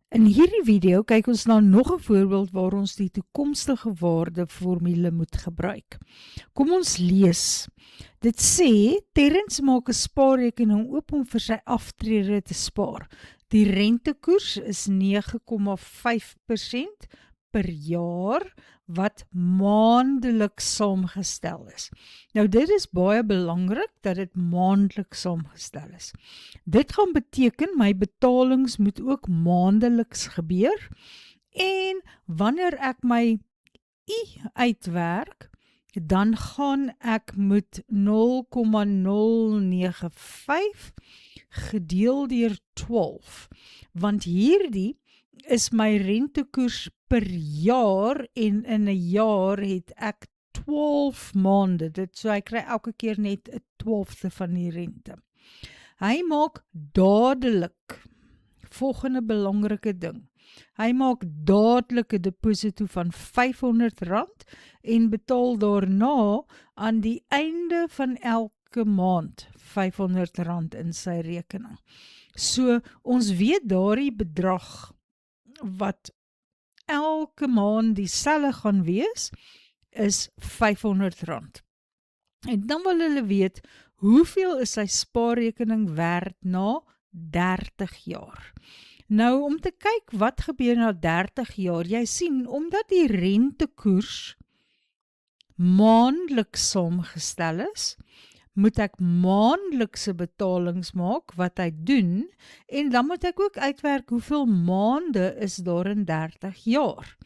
In hierdie video kyk ons na nog 'n voorbeeld waar ons die toekomstige waardeformule moet gebruik. Kom ons lees. Dit sê, Terrence maak 'n spaarrekening oop om vir sy aftrede te spaar. Die rentekoers is 9,5% per jaar wat maandeliks saamgestel is. Nou dit is baie belangrik dat dit maandeliks saamgestel is. Dit gaan beteken my betalings moet ook maandeliks gebeur en wanneer ek my uitwerk, dan gaan ek met 0,095 gedeel deur 12, want hierdie is my rentekoers per jaar en in 'n jaar het ek 12 maande, so ek kry elke keer net 'n 12de van die rente. Hy maak dadelik, volgende belangrike ding, hy maak dadelik 'n deposito van R500 en betaal daarna aan die einde van elke maand R500 in sy rekening. So ons weet daardie bedrag wat elke maand dieselfde gaan wees, is R500. En dan wil hulle weet, hoeveel is sy spaarrekening werd na 30 jaar? Nou, om te kyk wat gebeur na 30 jaar, jy sien, omdat die rentekoers maandeliks saamgestel is, moet ek maandelikse betalings maak wat hy doen, en dan moet ek ook uitwerk hoeveel maande is daar in 30 jaar.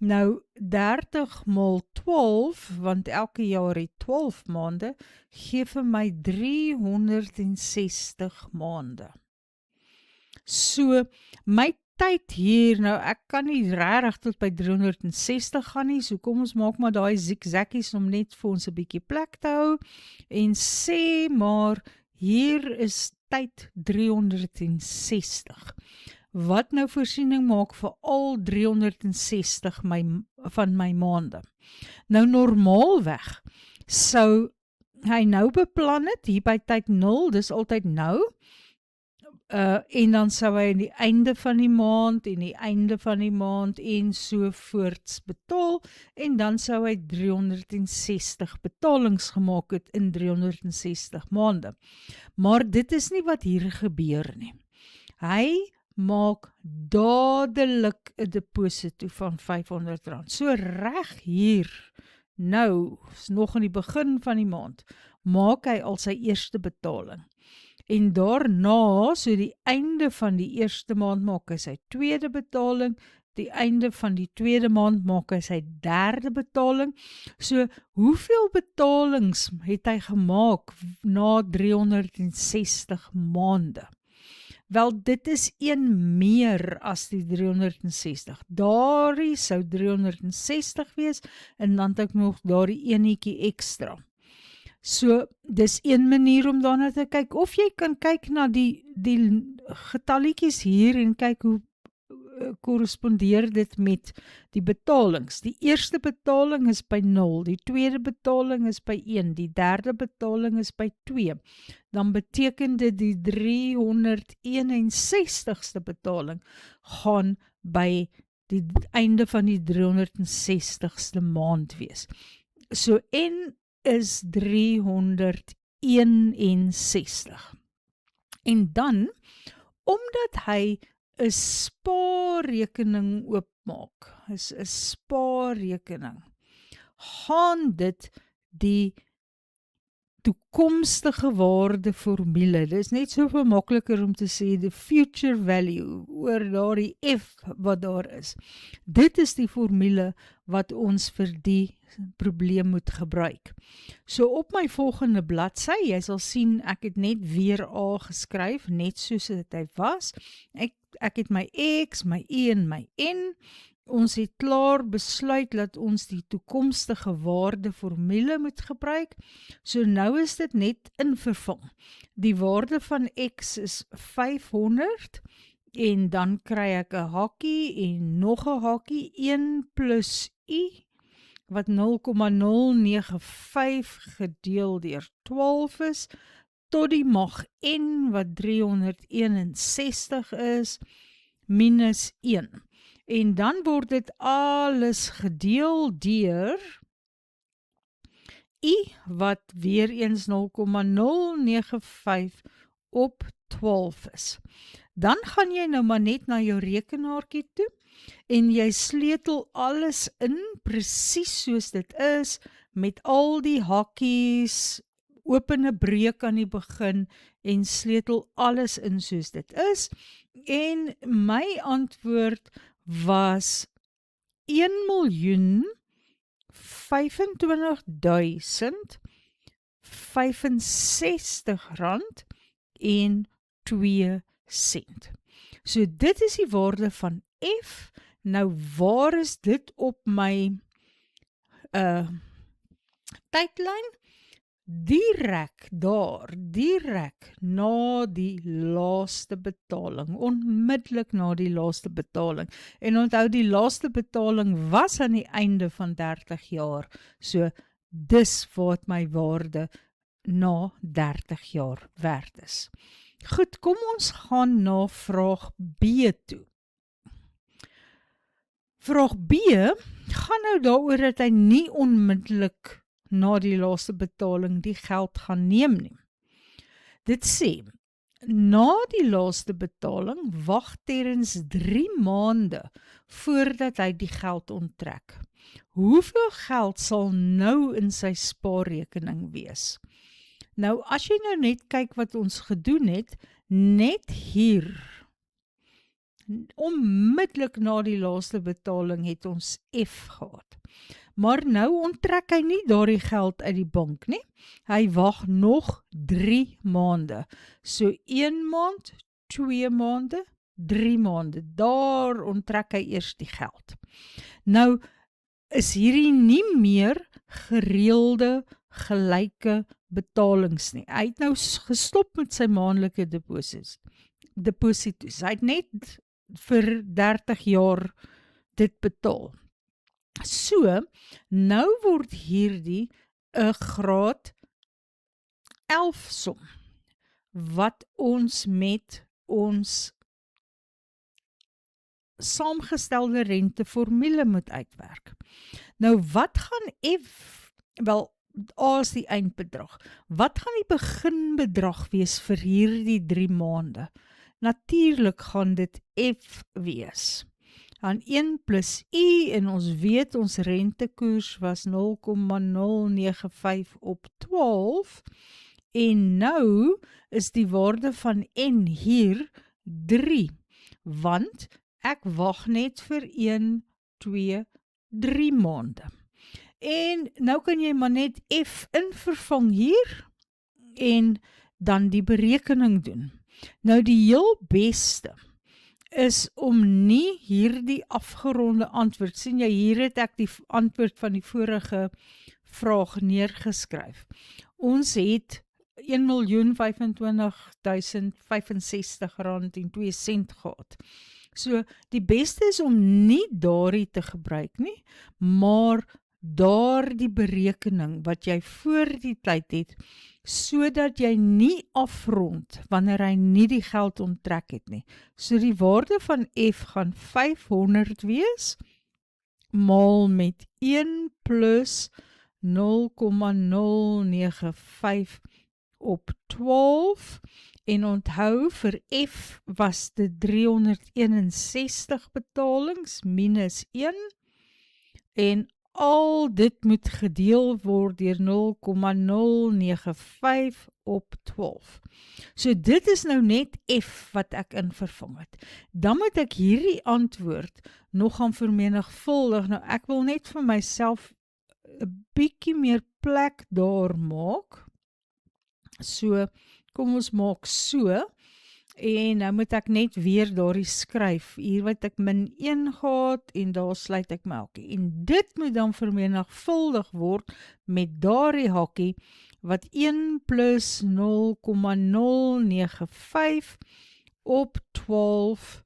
Nou, 30 maal 12, want elke jaar het 12 maande, gee vir my 360 maande. So, my tyd hier, nou ek kan nie regtig tot by 360 gaan nie, so kom ons maak maar daai zigzaggies om net vir ons 'n bietjie plek te hou, en sê maar, hier is tyd 360. Wat nou voorsiening maak vir al 360 van my maande? Nou normaalweg, sou hy nou beplan het, hier by tyd 0, dis altyd nou, en dan sou hy aan die einde van die maand en die einde van die maand en so voorts betaal, en dan sou hy 360 betalings gemaak het in 360 maande. Maar dit is nie wat hier gebeur nie. Hy maak dadelik 'n deposito van R500. So reg hier, nou, is nog in die begin van die maand, maak hy al sy eerste betaling. En daarna, so die einde van die eerste maand, maak hy sy tweede betaling, die einde van die tweede maand maak hy sy derde betaling. So, hoeveel betalings het hy gemaak na 360 maande? Wel, dit is een meer as die 360. Daardie sou 360 wees, en dan het ek nog daardie enetjie ekstra. So, dis een manier om daarna te kyk, of jy kan kyk na die getalletjies hier en kyk hoe korrespondeer dit met die betalings. Die eerste betaling is by 0, die tweede betaling is by 1, die derde betaling is by 2. Dan beteken dit die 361ste betaling gaan by die einde van die 360ste maand wees. So, N is 361. En dan, omdat hy 'n spaarrekening oopmaak, is 'n spaarrekening, gaan dit die toekomstige waardeformule, dit is net soveel makliker om te sê, the future value, oor daardie F wat daar is. Dit is die formule wat ons vir die probleem moet gebruik. So op my volgende bladsy, jy sal sien, ek het net weer A geskryf, net soos dit hy was. Ek het my X, my Y en my N. Ons het klaar besluit dat ons die toekomstige waardeformule moet gebruik. So nou is dit net invervang. Die waarde van X is 500, en dan kry ek 'n hakkie en nog 'n hakkie, 1 plus Y, wat 0,095 gedeel deur 12 is, tot die mag N wat 361 is, minus 1. En dan word dit alles gedeel deur I wat weer eens 0,095 op 12 is. Dan gaan jy nou maar net na jou rekenaartjie toe en jy sleutel alles in presies soos dit is met al die hakkies, open 'n breuk aan die begin en sleutel alles in soos dit is. En my antwoord was 1.025.065 rand en 2 sent. So dit is die waarde van F. Nou waar is dit op my tydlyn? Direk na die laaste betaling, onmiddellik na die laaste betaling. En onthou, die laaste betaling was aan die einde van 30 jaar, so dis wat my waarde na 30 jaar werd is. Goed, kom ons gaan na vraag B toe. Vraag B gaan nou daaroor dat hy nie onmiddellik na die laaste betaling die geld gaan neem nie. Dit sê, na die laaste betaling wag terens 3 maande voordat hy die geld onttrek. Hoeveel geld sal nou in sy spaarrekening wees? Nou, as jy nou net kyk wat ons gedoen het, net hier, onmiddellik na die laaste betaling het ons F gehad. Maar nou onttrek hy nie daardie geld uit die bank nie. Hy wag nog 3 maande. So 1 maand, 2 maande, 3 maande. Daar onttrek hy eers die geld. Nou is hierdie nie meer gereelde, gelyke betalings nie. Hy het nou gestop met sy maandelike depositos. Hy het net vir 30 jaar dit betaal. So, nou word hierdie 'n graad 11 som, wat ons met ons saamgestelde renteformule moet uitwerk. Nou, wat gaan F, wel, A is die eindbedrag. Wat gaan die beginbedrag wees vir hierdie 3 maande? Natuurlik gaan dit F wees. Aan 1 plus I, en ons weet ons rentekoers was 0,095 op 12, en nou is die waarde van N hier 3, want ek wag net vir 1, 2, 3 maande. En nou kan jy maar net F invervang hier, en dan die berekening doen. Nou die heel beste is om nie hierdie afgeronde antwoord, sien jy, hier het ek die antwoord van die vorige vraag neergeskryf. Ons het 1.025.065 rand en 2 sent gehad. So die beste is om nie daardie te gebruik nie, maar daardie berekening wat jy voor die tyd het, sodat jy nie afrond wanneer hy nie die geld onttrek het nie. So die waarde van F gaan 500 wees, maal met 1 plus 0,095 op 12, en onthou vir F was dit 361 betalings minus 1, en al dit moet gedeel word deur 0,095 op 12. So dit is nou net F wat ek invervang het. Dan moet ek hierdie antwoord nog gaan vermenigvuldig. Nou ek wil net vir myself 'n bietjie meer plek daar maak. So, kom ons maak so. En nou moet ek net weer daardie skryf, hier wat ek min 1 gehad, en daar sluit ek my hakkie. En dit moet dan vermenigvuldig word met daardie hakkie, wat 1 plus 0,095 op 12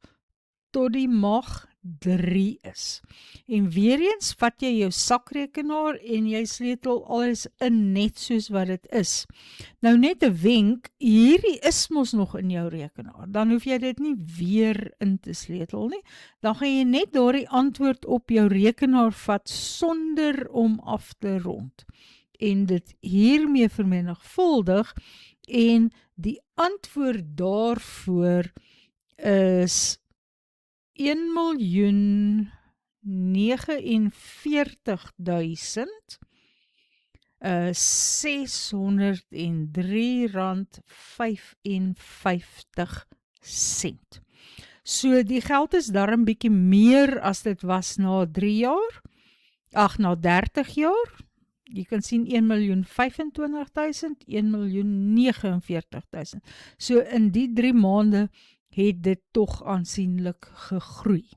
tot die mag 3 is. En weer eens vat jy jou sakrekenaar en jy sleutel alles in net soos wat dit is. Nou net 'n wenk, hierdie is mos nog in jou rekenaar. Dan hoef jy dit nie weer in te sleutel nie. Dan gaan jy net daardie antwoord op jou rekenaar vat sonder om af te rond. En dit hiermee vermenigvuldig en die antwoord daarvoor is 1,049,603,55. So die geld is darm bietjie meer as dit was na 3 jaar, na 30 jaar. Jy kan sien 1,025,000, 1,049,000. So in die 3 maande het dit tog aansienlik gegroei.